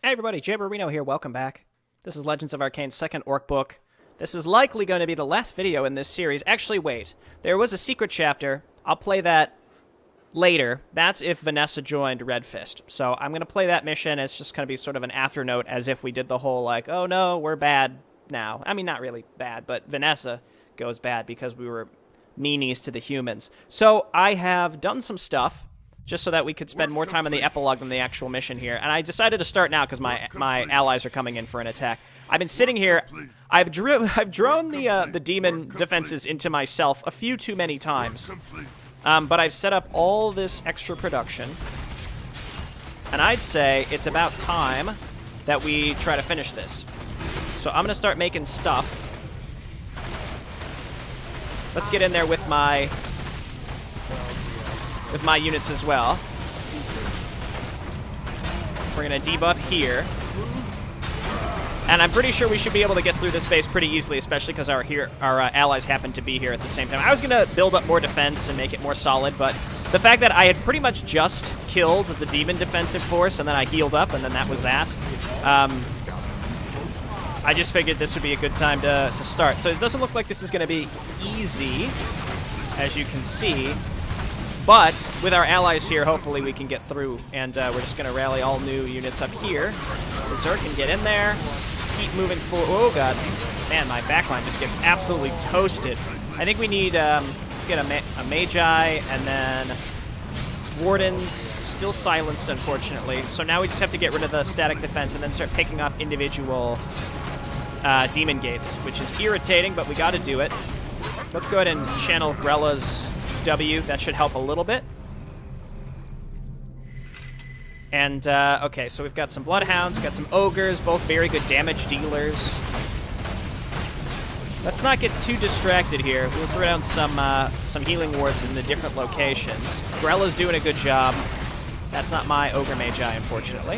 Hey everybody, Jayborino here, welcome back. This is Legends of Arkain's second Orc book. This is likely going to be the last video in this series. Actually, wait. There was a secret chapter. I'll play that later. That's if Vanessa joined Red Fist. So I'm going to play that mission. It's just going to be sort of an afternote as if we did the whole, like, oh no, we're bad now. I mean, not really bad, but Vanessa goes bad because we were meanies to the humans. So I have done some stuff just so that we could spend more time on the epilogue than the actual mission here. And I decided to start now because my allies are coming in for an attack. I've been sitting here. I've drawn the demon defenses into myself a few too many times. But I've set up all this extra production. And I'd say it's about time that we try to finish this. So I'm going to start making stuff. Let's get in there with my units as well. We're going to debuff here. And I'm pretty sure we should be able to get through this base pretty easily, especially because our allies happen to be here at the same time. I was going to build up more defense and make it more solid, but the fact that I had pretty much just killed the demon defensive force and then I healed up and then that was that, I just figured this would be a good time to start. So it doesn't look like this is going to be easy, as you can see. But with our allies here, hopefully we can get through, and we're just going to rally all new units up here. Berserk can get in there. Keep moving forward. Oh, God. Man, my backline just gets absolutely toasted. I think we need, let's get a Magi, and then Wardens. Still silenced, unfortunately. So now we just have to get rid of the static defense and then start picking off individual demon gates, which is irritating, but we got to do it. Let's go ahead and channel Grella's W. That should help a little bit. And, okay, so we've got some Bloodhounds, we've got some Ogres, both very good damage dealers. Let's not get too distracted here. We'll throw down some healing wards in the different locations. Grella's doing a good job. That's not my Ogre Magi, unfortunately.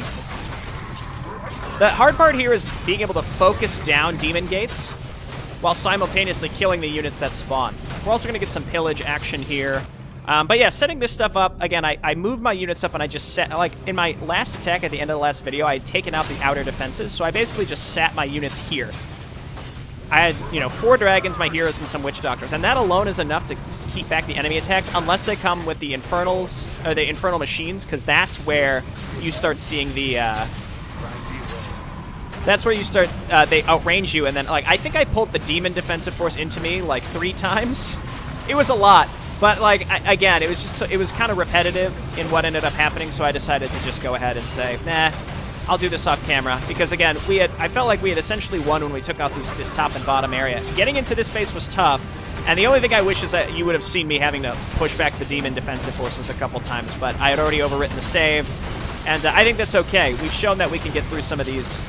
The hard part here is being able to focus down demon gates while simultaneously killing the units that spawn. We're also going to get some pillage action here. But yeah, setting this stuff up, again, I moved my units up and I just set, like, in my last attack at the end of the last video, I had taken out the outer defenses, so I basically just sat my units here. I had, 4 dragons, my heroes, and some witch doctors, and that alone is enough to keep back the enemy attacks, unless they come with the infernals, or the infernal machines, because that's where you start seeing the, that's where you start, they outrange you, and then, like, I think I pulled the demon defensive force into me, like, 3 times. It was a lot, but, like, again, it was just, it was kind of repetitive in what ended up happening, so I decided to just go ahead and say, nah, I'll do this off camera, because, again, I felt like we had essentially won when we took out this top and bottom area. Getting into this base was tough, and the only thing I wish is that you would have seen me having to push back the demon defensive forces a couple times, but I had already overwritten the save, and I think that's okay. We've shown that we can get through some of these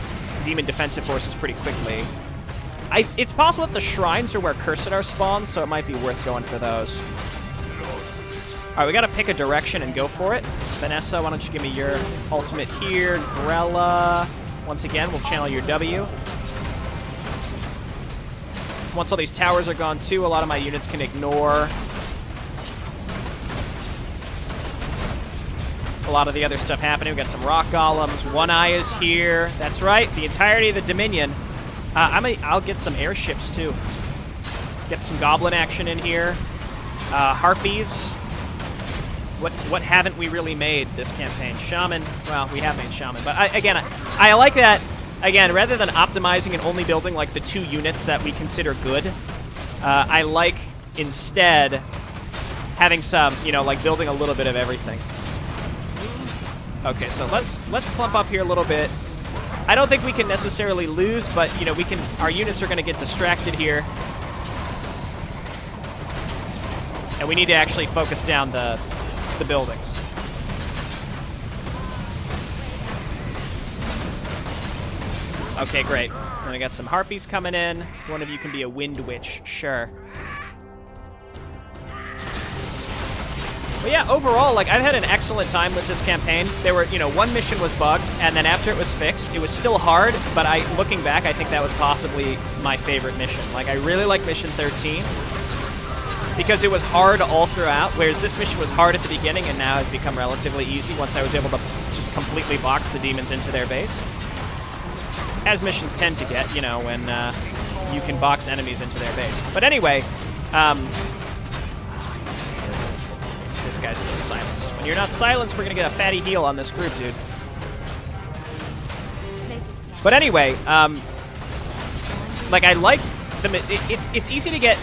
demon defensive forces pretty quickly. It's possible that the shrines are where Cursadar spawns, so it might be worth going for those. Alright, we gotta pick a direction and go for it. Vanessa, why don't you give me your ultimate here. Grella, once again, we'll channel your W. Once all these towers are gone too, a lot of my units can ignore a lot of the other stuff happening. We've got some rock golems. One Eye is here. That's right, the entirety of the Dominion. I'll get some airships too. Get some goblin action in here. Harpies. What haven't we really made this campaign? Shaman. Well, we have made Shaman, but I like that. Again, rather than optimizing and only building like the 2 units that we consider good, I like instead having some, like building a little bit of everything. Okay, so let's clump up here a little bit. I don't think we can necessarily lose, but our units are going to get distracted here. And we need to actually focus down the buildings. Okay, great. Then we got some harpies coming in. One of you can be a wind witch, sure. But yeah, overall, like, I've had an excellent time with this campaign. There were, one mission was bugged, and then after it was fixed, it was still hard, but looking back, I think that was possibly my favorite mission. Like, I really like Mission 13. because it was hard all throughout, whereas this mission was hard at the beginning and now has become relatively easy once I was able to just completely box the demons into their base. as missions tend to get, you know, when you can box enemies into their base. But anyway, this guy's still silenced. When you're not silenced, we're gonna get a fatty heal on this group, dude. But anyway, like I liked it's easy to get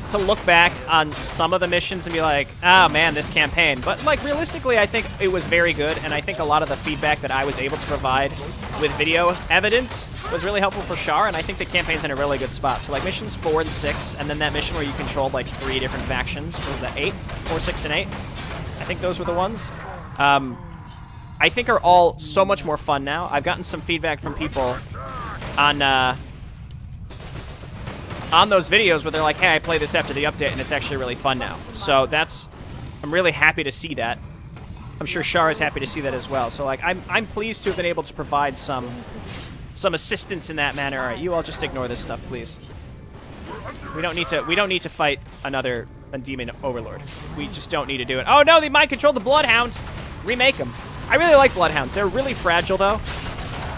to look back on some of the missions and be like, oh man, this campaign. But like realistically, I think it was very good, and I think a lot of the feedback that I was able to provide with video evidence was really helpful for Char, and I think the campaign's in a really good spot. So like missions 4 and 6, and then that mission where you controlled like 3 different factions, what was that, 8? 4, 6, and 8? I think those were the ones. I think are all so much more fun now. I've gotten some feedback from people on those videos where they're like, hey, I play this after the update, and it's actually really fun now. So I'm really happy to see that. I'm sure Char is happy to see that as well. So like, I'm pleased to have been able to provide some assistance in that manner. All right, you all just ignore this stuff, please. We don't need to fight another demon overlord. We just don't need to do it. Oh no, they mind control the bloodhound. Remake them. I really like bloodhounds. They're really fragile though.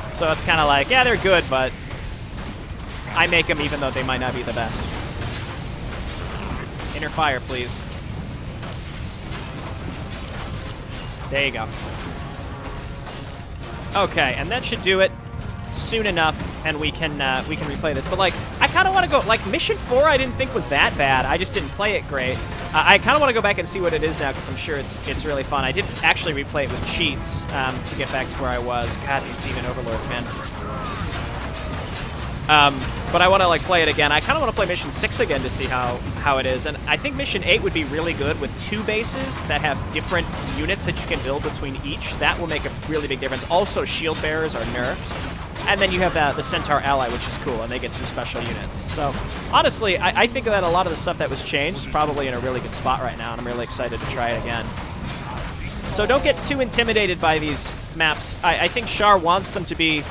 So it's kind of like, yeah, they're good, but I make them even though they might not be the best. Inner fire, please. There you go. Okay, and that should do it soon enough, and we can replay this. But like, I kind of want to go like mission 4. I didn't think was that bad. I just didn't play it great. I kind of want to go back and see what it is now because I'm sure it's really fun. I did actually replay it with cheats to get back to where I was. God, these demon overlords, man. But I want to like play it again. I kind of want to play mission 6 again to see how it is. And I think mission 8 would be really good with 2 bases that have different units that you can build between each. That will make a really big difference. Also, shield bearers are nerfed. And then you have the Centaur ally, which is cool, and they get some special units. So, honestly, I think that a lot of the stuff that was changed is probably in a really good spot right now, and I'm really excited to try it again. So don't get too intimidated by these maps. I think Char wants them to be,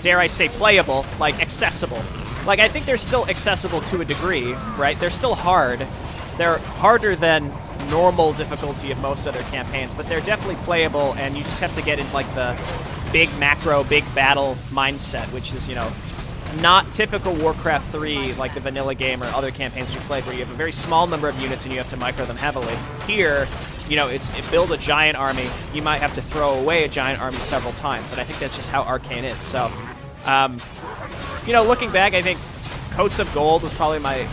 dare I say, playable, like accessible. Like, I think they're still accessible to a degree, right? They're still hard. They're harder than normal difficulty of most other campaigns, but they're definitely playable, and you just have to get into, like, the big macro, big battle mindset, which is, you know, not typical Warcraft 3, like the vanilla game or other campaigns we played, where you have a very small number of units and you have to micro them heavily. Here, you know, build a giant army. You might have to throw away a giant army several times, and I think that's just how Arkain is. So, you know, looking back, I think Coats of Gold was probably my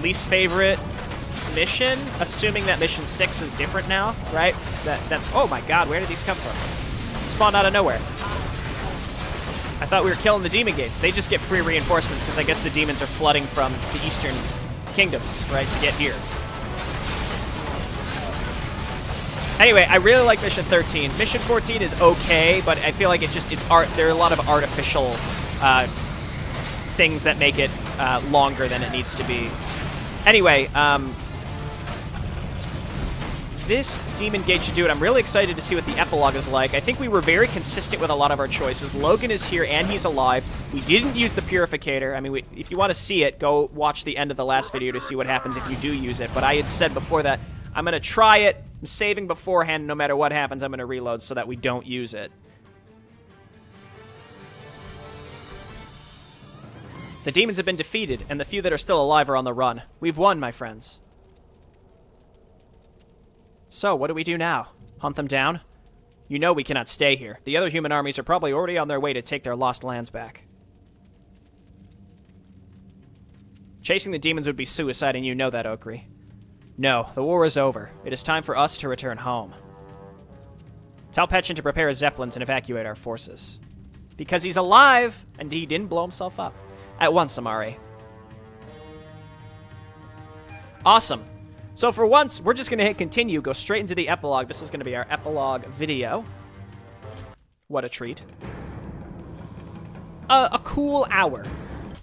least favorite mission, assuming that mission 6 is different now, right? Oh my god, where did these come from? Spawned out of nowhere. I thought we were killing the demon gates. They just get free reinforcements because I guess the demons are flooding from the eastern kingdoms, right, to get here. Anyway, I really like mission 13. Mission 14 is okay, but I feel like there are a lot of artificial things that make it longer than it needs to be. Anyway, this demon gate should do it. I'm really excited to see what the epilogue is like. I think we were very consistent with a lot of our choices. Logan is here and he's alive. We didn't use the purificator. I mean, if you want to see it, go watch the end of the last video to see what happens if you do use it. But I had said before that I'm going to try it. I'm saving beforehand. No matter what happens, I'm going to reload so that we don't use it. The demons have been defeated, and the few that are still alive are on the run. We've won, my friends. So, what do we do now? Hunt them down? You know we cannot stay here. The other human armies are probably already on their way to take their lost lands back. Chasing the demons would be suicide, and you know that, Okri. No, the war is over. It is time for us to return home. Tell Petchin to prepare his zeppelins and evacuate our forces. Because he's alive, and he didn't blow himself up. At once, Amari. Awesome. So for once, we're just going to hit continue, go straight into the epilogue. This is going to be our epilogue video. What a treat. A cool hour.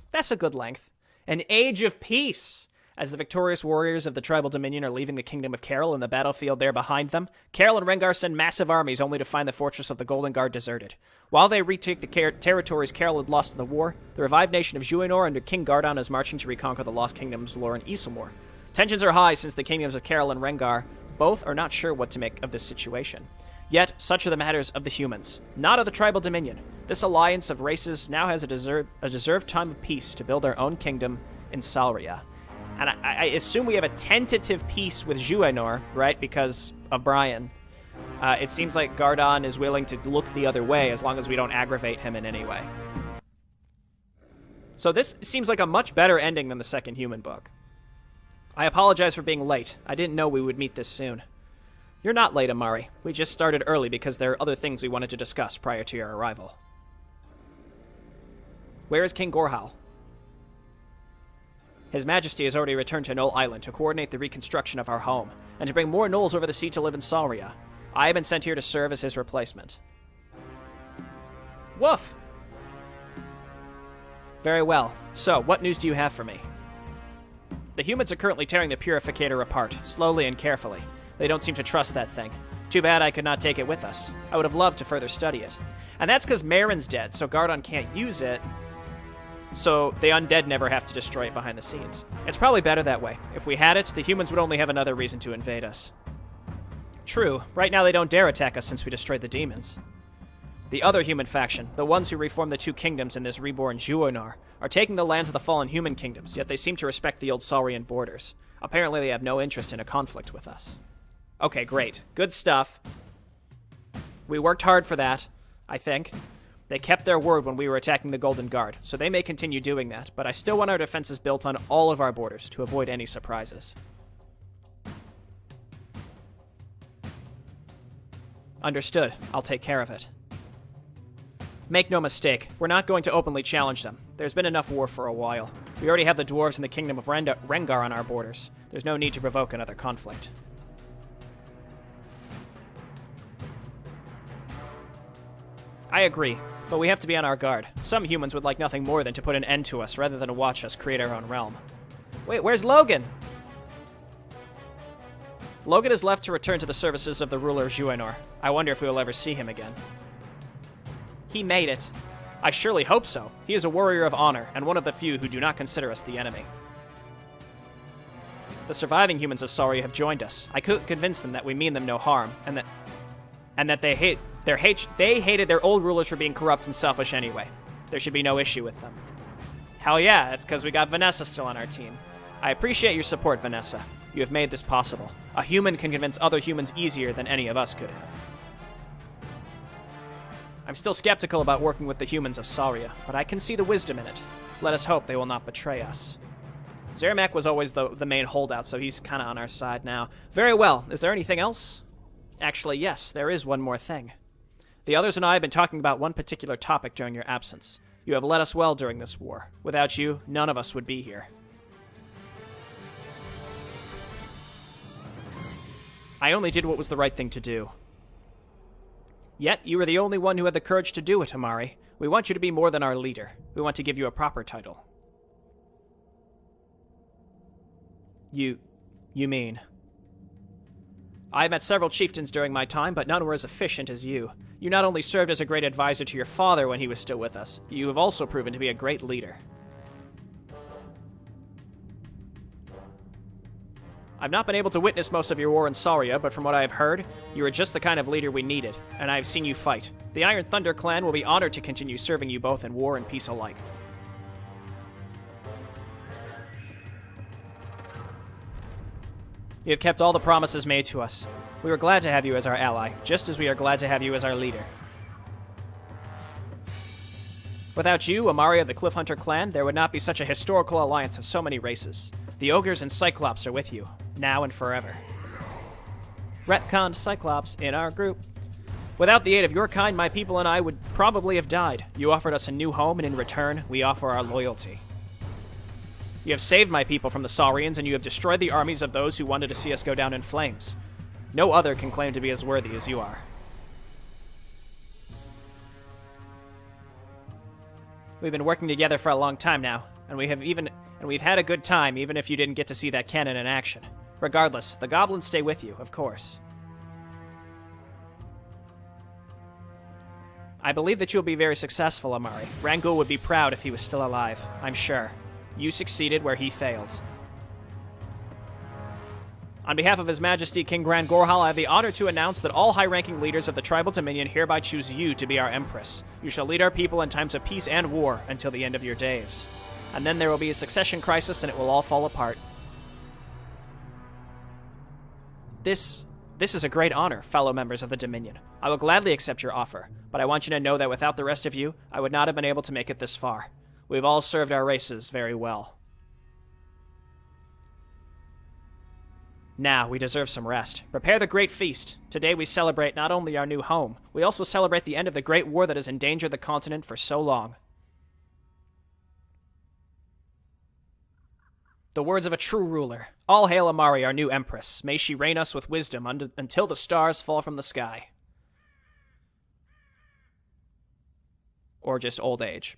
That's a good length. An age of peace. As the victorious warriors of the tribal dominion are leaving the kingdom of Carol and the battlefield there behind them, Carol and Rengar send massive armies only to find the fortress of the Golden Guard deserted. While they retake the territories Carol had lost in the war, the revived nation of Juinor under King Gardon is marching to reconquer the lost kingdoms of Lore and Isilmore. Tensions are high since the kingdoms of Carol and Rengar both are not sure what to make of this situation. Yet, such are the matters of the humans, not of the tribal dominion. This alliance of races now has a deserved time of peace to build our own kingdom in Salria. And I assume we have a tentative peace with Juanor, right, because of Brian. It seems like Gardon is willing to look the other way as long as we don't aggravate him in any way. So this seems like a much better ending than the second human book. I apologize for being late. I didn't know we would meet this soon. You're not late, Amari. We just started early because there are other things we wanted to discuss prior to your arrival. Where is King Gorhal? His Majesty has already returned to Knoll Island to coordinate the reconstruction of our home, and to bring more Knolls over the sea to live in Salria. I have been sent here to serve as his replacement. Woof! Very well. So, what news do you have for me? The humans are currently tearing the Purificator apart, slowly and carefully. They don't seem to trust that thing. Too bad I could not take it with us. I would have loved to further study it. And that's because Marin's dead, so Gardon can't use it, so the undead never have to destroy it behind the scenes. It's probably better that way. If we had it, the humans would only have another reason to invade us. True. Right now they don't dare attack us since we destroyed the demons. The other human faction, the ones who reformed the two kingdoms in this reborn Juonor, are taking the lands of the fallen human kingdoms, yet they seem to respect the old Saurian borders. Apparently they have no interest in a conflict with us. Okay, great. Good stuff. We worked hard for that, I think. They kept their word when we were attacking the Golden Guard, so they may continue doing that, but I still want our defenses built on all of our borders to avoid any surprises. Understood. I'll take care of it. Make no mistake, we're not going to openly challenge them. There's been enough war for a while. We already have the dwarves and the kingdom of Rengar on our borders. There's no need to provoke another conflict. I agree, but we have to be on our guard. Some humans would like nothing more than to put an end to us rather than to watch us create our own realm. Wait, where's Logan? Logan is left to return to the services of the ruler of Juonor. I wonder if we will ever see him again. He made it. I surely hope so. He is a warrior of honor, and one of the few who do not consider us the enemy. The surviving humans of Saria have joined us. I could convince them that we mean them no harm, and that they hated their old rulers for being corrupt and selfish anyway. There should be no issue with them. Hell yeah, it's because we got Vanessa still on our team. I appreciate your support, Vanessa. You have made this possible. A human can convince other humans easier than any of us could have. I'm still skeptical about working with the humans of Saria, but I can see the wisdom in it. Let us hope they will not betray us. Zeramek was always the main holdout, so he's kind of on our side now. Very well. Is there anything else? Actually, yes, there is one more thing. The others and I have been talking about one particular topic during your absence. You have led us well during this war. Without you, none of us would be here. I only did what was the right thing to do. Yet, you were the only one who had the courage to do it, Amari. We want you to be more than our leader. We want to give you a proper title. You mean? I met several chieftains during my time, but none were as efficient as you. You not only served as a great advisor to your father when he was still with us, you have also proven to be a great leader. I've not been able to witness most of your war in Saria, but from what I have heard, you are just the kind of leader we needed, and I have seen you fight. The Iron Thunder clan will be honored to continue serving you both in war and peace alike. You have kept all the promises made to us. We were glad to have you as our ally, just as we are glad to have you as our leader. Without you, Amari of the Cliffhunter clan, there would not be such a historical alliance of so many races. The Ogres and Cyclops are with you, now and forever. Retconned Cyclops in our group. Without the aid of your kind, my people and I would probably have died. You offered us a new home, and in return, we offer our loyalty. You have saved my people from the Saurians, and you have destroyed the armies of those who wanted to see us go down in flames. No other can claim to be as worthy as you are. We've been working together for a long time now, and we've had a good time, even if you didn't get to see that cannon in action. Regardless, the goblins stay with you, of course. I believe that you'll be very successful, Amari. Rangul would be proud if he was still alive, I'm sure. You succeeded where he failed. On behalf of His Majesty King Grand Gorhal, I have the honor to announce that all high-ranking leaders of the tribal dominion hereby choose you to be our empress. You shall lead our people in times of peace and war until the end of your days. And then there will be a succession crisis and it will all fall apart. This is a great honor, fellow members of the Dominion. I will gladly accept your offer, but I want you to know that without the rest of you, I would not have been able to make it this far. We've all served our races very well. Now, we deserve some rest. Prepare the great feast. Today we celebrate not only our new home, we also celebrate the end of the great war that has endangered the continent for so long. The words of a true ruler. All hail Amari, our new empress. May she reign us with wisdom until the stars fall from the sky. Or just old age.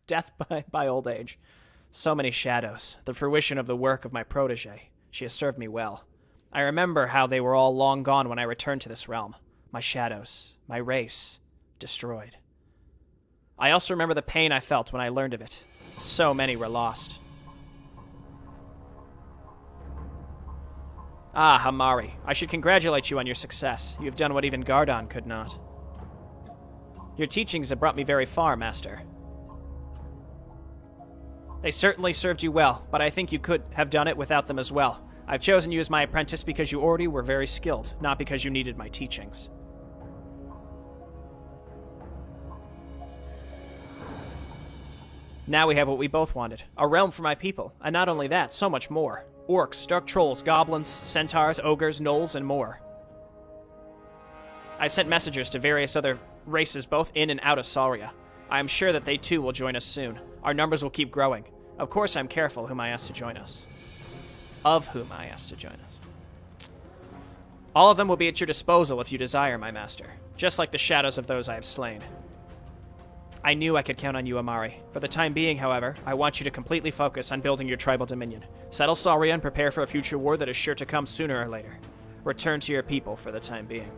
Death by old age. So many shadows. The fruition of the work of my protege. She has served me well. I remember how they were all long gone when I returned to this realm. My shadows, my race, destroyed. I also remember the pain I felt when I learned of it. So many were lost. Ah, Amari, I should congratulate you on your success. You have done what even Gardon could not. Your teachings have brought me very far, Master. They certainly served you well, but I think you could have done it without them as well. I've chosen you as my apprentice because you already were very skilled, not because you needed my teachings. Now we have what we both wanted, a realm for my people, and not only that, so much more. Orcs, dark trolls, goblins, centaurs, ogres, gnolls, and more. I've sent messengers to various other races both in and out of Saria. I am sure that they too will join us soon. Our numbers will keep growing. Of course, I'm careful whom I ask to join us. Of whom I ask to join us. All of them will be at your disposal if you desire, my master, just like the shadows of those I have slain. I knew I could count on you, Amari. For the time being, however, I want you to completely focus on building your tribal dominion. Settle Saria and prepare for a future war that is sure to come sooner or later. Return to your people for the time being.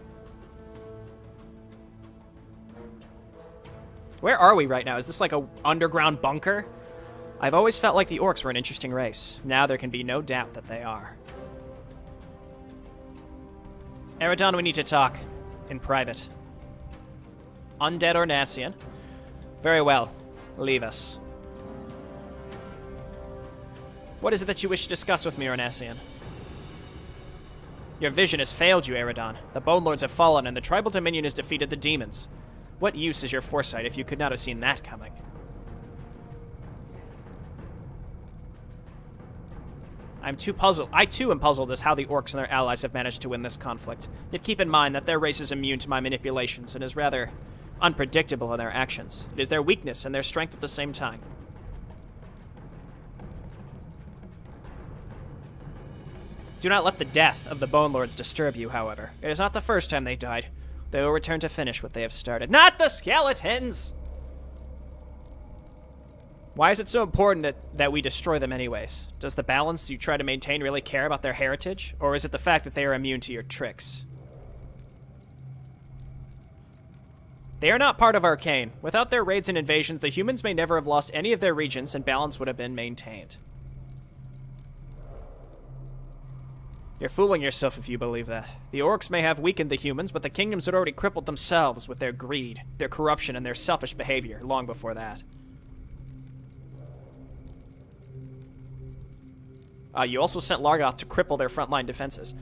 Where are we right now? Is this like a underground bunker? I've always felt like the Orcs were an interesting race. Now there can be no doubt that they are. Eridon, we need to talk. In private. Undead Ornasian. Very well. Leave us. What is it that you wish to discuss with me, Ornasian? Your vision has failed you, Eridon. The Bone Lords have fallen, and the tribal dominion has defeated the demons. What use is your foresight if you could not have seen that coming? I too am puzzled as how the Orcs and their allies have managed to win this conflict. Yet keep in mind that their race is immune to my manipulations and is rather unpredictable in their actions. It is their weakness and their strength at the same time. Do not let the death of the Bone Lords disturb you, however. It is not the first time they died. They will return to finish what they have started. Not the skeletons! Why is it so important that we destroy them anyways? Does the balance you try to maintain really care about their heritage? Or is it the fact that they are immune to your tricks? They are not part of Arkain. Without their raids and invasions, the humans may never have lost any of their regions and balance would have been maintained. You're fooling yourself if you believe that. The Orcs may have weakened the humans, but the kingdoms had already crippled themselves with their greed, their corruption, and their selfish behavior long before that. You also sent Largoth to cripple their frontline defenses.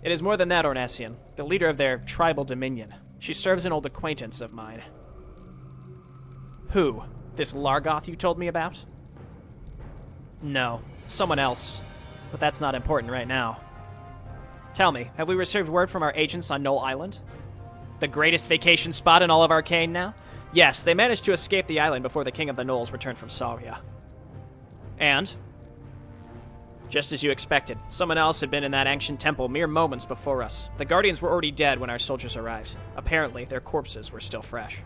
It is more than that, Ornasian. The leader of their tribal dominion. She serves an old acquaintance of mine. Who? This Largoth you told me about? No, someone else. But that's not important right now. Tell me, have we received word from our agents on Knoll Island? The greatest vacation spot in all of Arkain now? Yes, they managed to escape the island before the King of the Gnolls returned from Saria. And? Just as you expected, someone else had been in that ancient temple mere moments before us. The Guardians were already dead when our soldiers arrived. Apparently, their corpses were still fresh.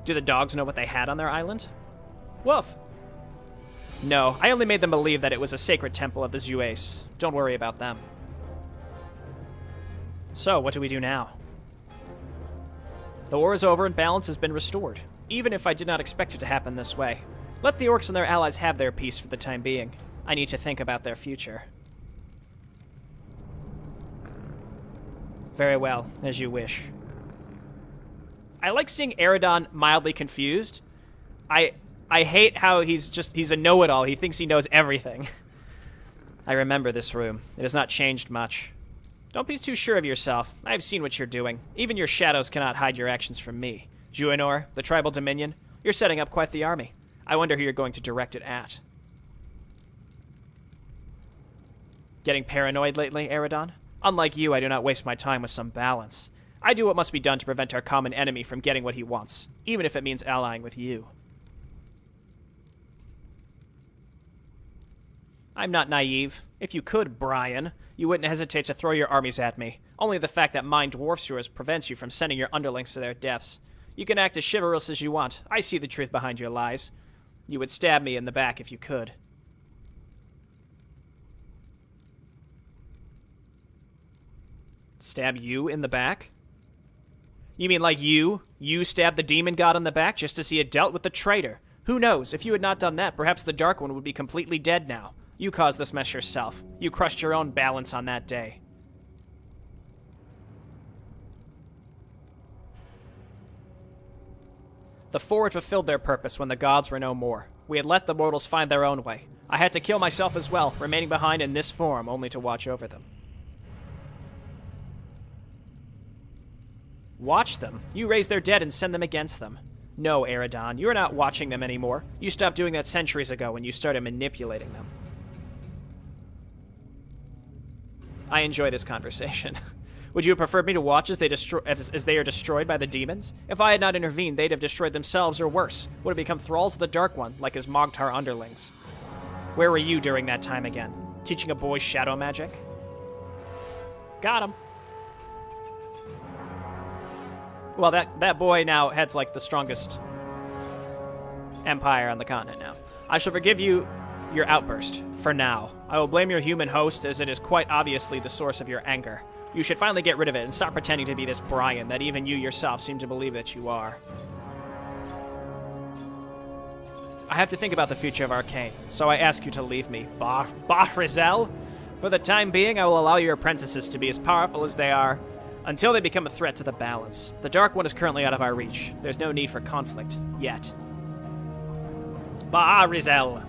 Do the dogs know what they had on their island? Woof! No, I only made them believe that it was a sacred temple of the Zuace. Don't worry about them. So, what do we do now? The war is over and balance has been restored, even if I did not expect it to happen this way. Let the orcs and their allies have their peace for the time being. I need to think about their future. Very well, as you wish. I like seeing Eredon mildly confused. I hate how he's a know-it-all. He thinks he knows everything. I remember this room. It has not changed much. Don't be too sure of yourself. I have seen what you're doing. Even your shadows cannot hide your actions from me. Juinor, the tribal dominion, you're setting up quite the army. I wonder who you're going to direct it at. Getting paranoid lately, Eredon? Unlike you, I do not waste my time with some balance. I do what must be done to prevent our common enemy from getting what he wants, even if it means allying with you. I'm not naive. If you could, Brian, you wouldn't hesitate to throw your armies at me. Only the fact that mine dwarfs yours prevents you from sending your underlings to their deaths. You can act as chivalrous as you want. I see the truth behind your lies. You would stab me in the back if you could. Stab you in the back? You mean like you stabbed the demon god in the back just as he had dealt with the traitor? Who knows? If you had not done that, perhaps the Dark One would be completely dead now. You caused this mess yourself. You crushed your own balance on that day. The Four had fulfilled their purpose when the gods were no more. We had let the mortals find their own way. I had to kill myself as well, remaining behind in this form only to watch over them. Watch them? You raise their dead and send them against them. No, Eredon, you are not watching them anymore. You stopped doing that centuries ago when you started manipulating them. I enjoy this conversation. Would you have preferred me to watch as they are destroyed by the demons? If I had not intervened, they'd have destroyed themselves or worse, would have become thralls of the Dark One, like his Mogtar underlings. Where were you during that time again? Teaching a boy shadow magic? Got him. Well, that boy now heads like the strongest empire on the continent now. I shall forgive you your outburst, for now. I will blame your human host, as it is quite obviously the source of your anger. You should finally get rid of it and stop pretending to be this Brian that even you yourself seem to believe that you are. I have to think about the future of Arkain, so I ask you to leave me, Bahrizel. For the time being, I will allow your apprentices to be as powerful as they are, until they become a threat to the balance. The Dark One is currently out of our reach. There's no need for conflict, yet. Bahrizel.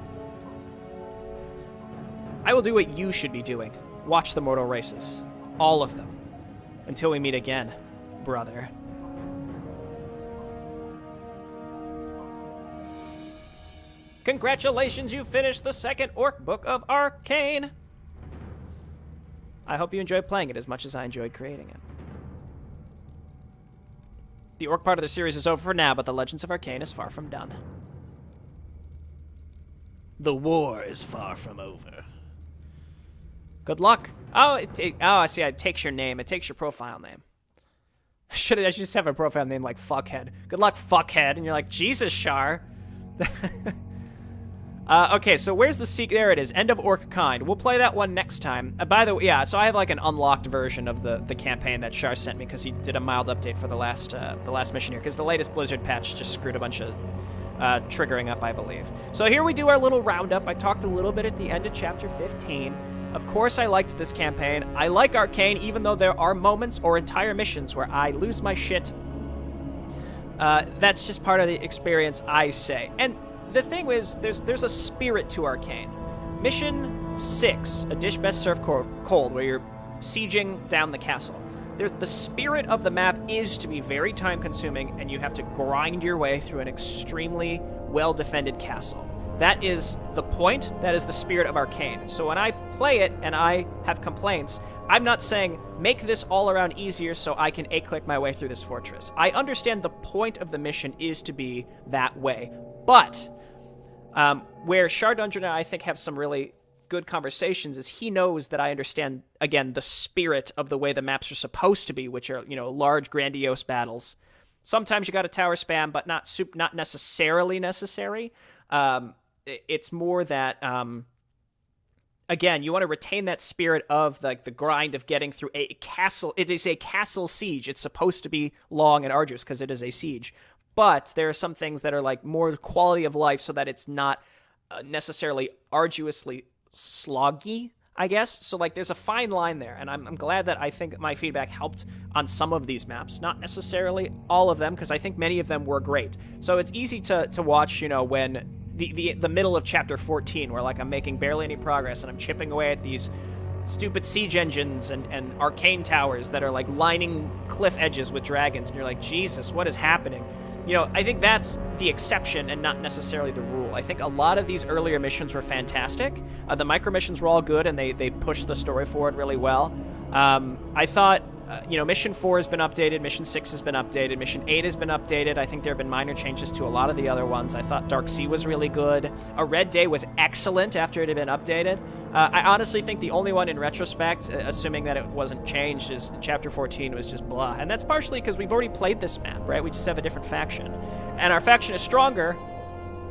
I will do what you should be doing. Watch the mortal races. All of them. Until we meet again, brother. Congratulations, you finished the second Orc book of Arkain. I hope you enjoyed playing it as much as I enjoyed creating it. The Orc part of the series is over for now, but the Legends of Arkain is far from done. The war is far from over. Good luck. Oh, I see. It takes your name. It takes your profile name. I should just have a profile name like Fuckhead. Good luck, Fuckhead. And you're like, Jesus, Shar. Okay, so where's the secret? There it is. End of Orcakind. We'll play that one next time. By the way, yeah, so I have like an unlocked version of the campaign that Shar sent me because he did a mild update for the last mission here because the latest Blizzard patch just screwed a bunch of triggering up, I believe. So here we do our little roundup. I talked a little bit at the end of Chapter 15. Of course, I liked this campaign. I like Arkain, even though there are moments or entire missions where I lose my shit. That's just part of the experience, I say. And the thing is, there's a spirit to Arkain. Mission 6, A Dish Best Served Cold, where you're sieging down the castle. The spirit of the map is to be very time-consuming, and you have to grind your way through an extremely well-defended castle. That is the point. That is the spirit of Arkain. So when I play it and I have complaints, I'm not saying, make this all around easier so I can A-click my way through this fortress. I understand the point of the mission is to be that way. But where Shar Dungeon and I think have some really good conversations is he knows that I understand, again, the spirit of the way the maps are supposed to be, which are, large, grandiose battles. Sometimes you got a tower spam, but not necessarily necessary. It's more that, again, you want to retain that spirit of the grind of getting through a castle. It is a castle siege. It's supposed to be long and arduous because it is a siege. but there are some things that are like more quality of life so that it's not necessarily arduously sloggy, I guess. So like there's a fine line there, and I'm glad that I think my feedback helped on some of these maps, not necessarily all of them, because I think many of them were great. So it's easy to watch, you know, when the middle of chapter 14, where like I'm making barely any progress and I'm chipping away at these stupid siege engines and arcane towers that are like lining cliff edges with dragons, and you're like, Jesus, what is happening? You know, I think that's the exception and not necessarily the rule. I think a lot of these earlier missions were fantastic. The micro missions were all good, and they pushed the story forward really well. I thought, you know, Mission 4 has been updated, Mission 6 has been updated, Mission 8 has been updated. I think there have been minor changes to a lot of the other ones. I thought Dark Sea was really good. A Red Day was excellent after it had been updated. I honestly think the only one in retrospect, assuming that it wasn't changed, is Chapter 14 was just blah. And that's partially because we've already played this map, right? We just have a different faction. And our faction is stronger,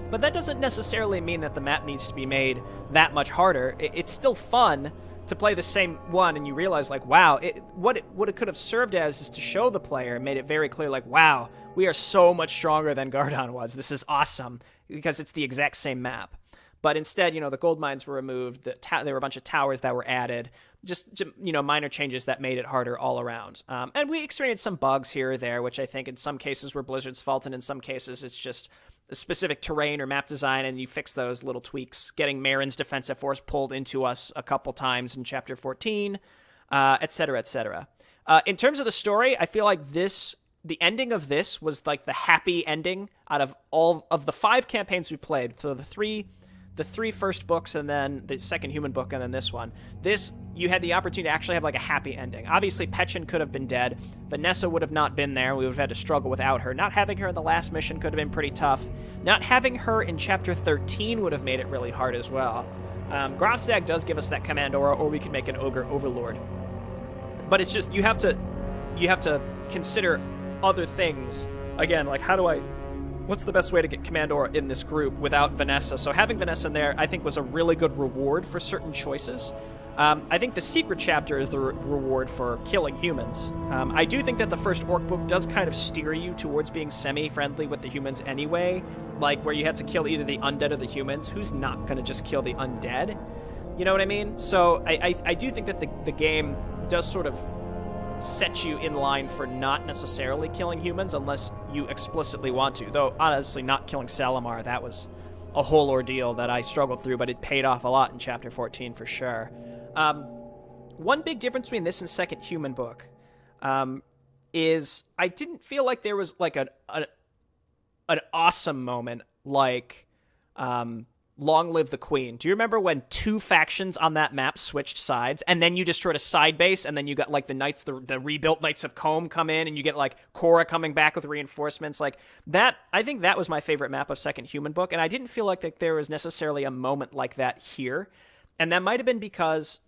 but that doesn't necessarily mean that the map needs to be made that much harder. It's still fun to play the same one, and you realize, like, wow, what it could have served as is to show the player and made it very clear, like, wow, we are so much stronger than Gardon was. This is awesome, because it's the exact same map. But instead, you know, the gold mines were removed, there were a bunch of towers that were added, just, you know, minor changes that made it harder all around. And we experienced some bugs here or there, which I think in some cases were Blizzard's fault, and in some cases it's just a specific terrain or map design, and you fix those little tweaks, getting Marin's defensive force pulled into us a couple times in Chapter 14, et cetera, et cetera. In terms of the story, I feel like the ending of this was like the happy ending out of all of the 5 campaigns we played. So the three first books, and then the second human book, and then this one. You had the opportunity to actually have like a happy ending. Obviously, Petchen could have been dead. Vanessa would have not been there. We would have had to struggle without her. Not having her in the last mission could have been pretty tough. Not having her in Chapter 13 would have made it really hard as well. Grafzag does give us that command aura, or we could make an Ogre Overlord. But it's just, you have to consider other things. Again, like, what's the best way to get Command Aura in this group without Vanessa? So having Vanessa in there, I think, was a really good reward for certain choices. I think the secret chapter is the reward for killing humans. I do think that the first Orc book does kind of steer you towards being semi-friendly with the humans anyway, like where you had to kill either the undead or the humans. Who's not going to just kill the undead? You know what I mean? So I do think that the game does sort of set you in line for not necessarily killing humans unless you explicitly want to. Though, honestly, not killing Salamar, that was a whole ordeal that I struggled through, but it paid off a lot in Chapter 14 for sure. One big difference between this and second human book is I didn't feel like there was like an awesome moment like Long Live the Queen. Do you remember when 2 factions on that map switched sides, and then you destroyed a side base, and then you got like the knights, the rebuilt Knights of Combe come in, and you get like Korra coming back with reinforcements like that? I think that was my favorite map of second human book, and I didn't feel like there was necessarily a moment like that here. And that might have been because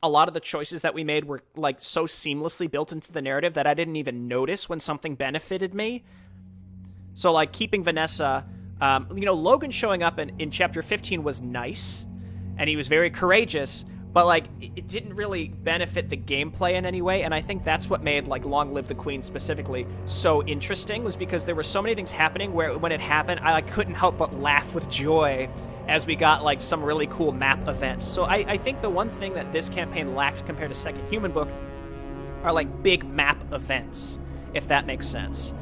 a lot of the choices that we made were like so seamlessly built into the narrative that I didn't even notice when something benefited me. So like keeping Vanessa, you know, Logan showing up in Chapter 15 was nice, and he was very courageous, but like it didn't really benefit the gameplay in any way. And I think that's what made like Long Live the Queen specifically so interesting, was because there were so many things happening where when it happened, I like couldn't help but laugh with joy as we got like some really cool map events. So I think the one thing that this campaign lacks compared to second human book are like big map events, if that makes sense.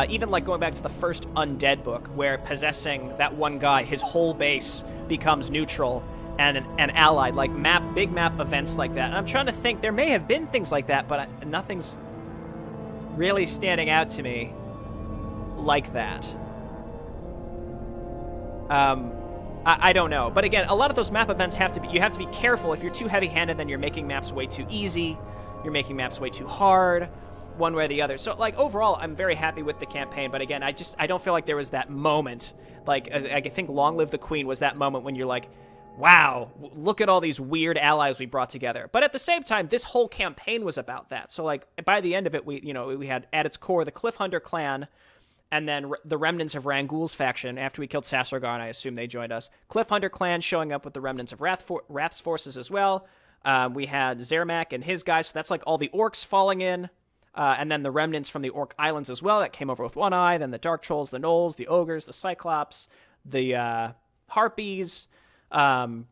Even like going back to the first Undead book, where possessing that one guy, his whole base becomes neutral and allied, like big map events like that. And I'm trying to think, there may have been things like that, but nothing's really standing out to me like that. I don't know. But again, a lot of those map events you have to be careful. If you're too heavy-handed, then you're making maps way too easy. You're making maps way too hard, one way or the other. So, like, overall, I'm very happy with the campaign. But again, I don't feel like there was that moment. Like, I think Long Live the Queen was that moment when you're like, wow, look at all these weird allies we brought together. But at the same time, this whole campaign was about that. So, like, by the end of it, we had at its core the Cliffhunter clan, and then the remnants of Rangul's faction. After we killed Sassorgar, I assume they joined us. Cliffhunter clan showing up with the remnants of Wrath's forces as well. We had Zermac and his guys, so that's like all the orcs falling in. and then the remnants from the Orc Islands as well that came over with One Eye, then the Dark Trolls, the Gnolls, the Ogres, the Cyclops, the Harpies, the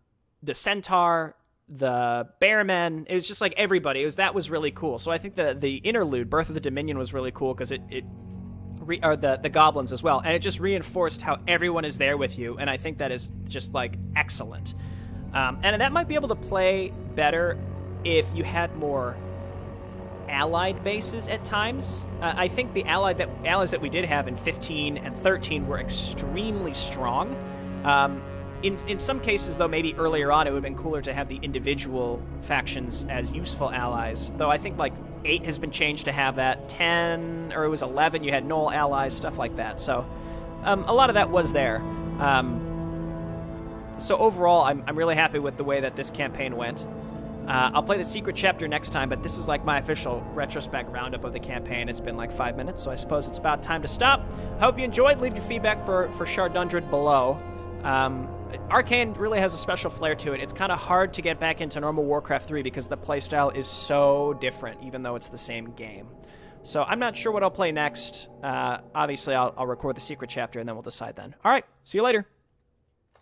Centaur, the Bearmen. It was just like everybody. That was really cool. So I think the interlude, Birth of the Dominion, was really cool because or the goblins as well, and it just reinforced how everyone is there with you, and I think that is just like excellent. And that might be able to play better if you had more allied bases at times. I think the allies that we did have in 15 and 13 were extremely strong. In some cases, though, maybe earlier on, it would have been cooler to have the individual factions as useful allies. Though I think, like, 8 has been changed to have that. 10, or it was 11, you had Gnoll allies, stuff like that. So a lot of that was there. So overall, I'm really happy with the way that this campaign went. I'll play the secret chapter next time, but this is like my official retrospect roundup of the campaign. It's been like 5 minutes, so I suppose it's about time to stop. Hope you enjoyed. Leave your feedback for Shardundred below. Arkain really has a special flair to it. It's kind of hard to get back into normal Warcraft 3 because the playstyle is so different, even though it's the same game. So I'm not sure what I'll play next. Obviously, I'll record the secret chapter, and then we'll decide then. All right, see you later.